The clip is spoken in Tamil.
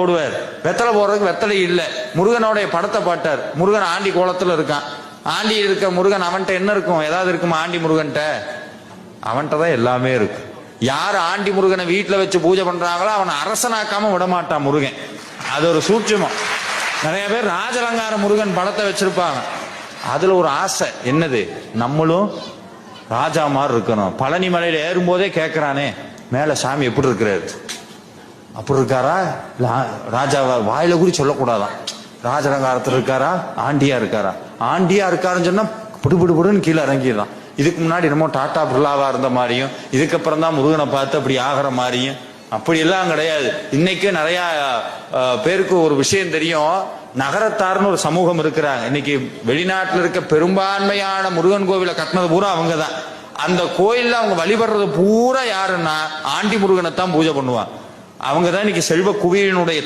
போடுவார். வெத்தலை போடுறதுக்கு வெத்தலை இல்லை. முருகனுடைய படத்தை பாட்டார். முருகன் ஆண்டி கோலத்துல இருக்கான். ஆண்டி இருக்க முருகன் அவன்கிட்ட என்ன இருக்கும்? ஏதாவது இருக்குமா ஆண்டி முருகன்ட்ட? அவன்கிட்ட தான் எல்லாமே இருக்கு. யார் ஆண்டி முருகனை வீட்டுல வச்சு பூஜை பண்றாங்களோ அவனை அரசனாக்காம விடமாட்டான் முருகன். அது ஒரு சூட்சமம். நிறைய பேர் ராஜலங்கார முருகன் படத்தை வச்சிருப்பாங்க. அதுல ஒரு ஆசை என்னது, நம்மளும் ராஜா மாதிரி இருக்கணும். பழனி மலையில ஏறும் போதே கேட்கிறானே, மேல சாமி எப்படி இருக்கிறாரு, அப்படி இருக்காரா? ராஜாவா வாயில குறி சொல்லக்கூடாதான். ராஜலங்காரத்தில் இருக்காரா, ஆண்டியா இருக்காரா? ஆண்டியா இருக்காருன்னு சொன்னா புடுன்னு கீழே இறங்கிடுறான். இதுக்கு முன்னாடி என்னமோ டாடா பிர்லாவா இருந்த மாதிரியும், இதுக்கப்புறம் தான் முருகனை பார்த்து அப்படி ஆகிற மாதிரியும் அப்படி எல்லாம் கிடையாது. இன்னைக்கு நிறைய பேருக்கு ஒரு விஷயம் தெரியும். நகரத்தார்னு ஒரு சமூகம் இருக்கிறாங்க. இன்னைக்கு வெளிநாட்டில் இருக்க பெரும்பான்மையான முருகன் கோவிலை கட்டினது பூரா அவங்க தான். அந்த கோயில்ல அவங்க வழிபடுறது பூரா யாருன்னா ஆண்டி முருகனை தான் பூஜை பண்ணுவாங்க. அவங்க தான் இன்னைக்கு செல்வ குவியலினுடைய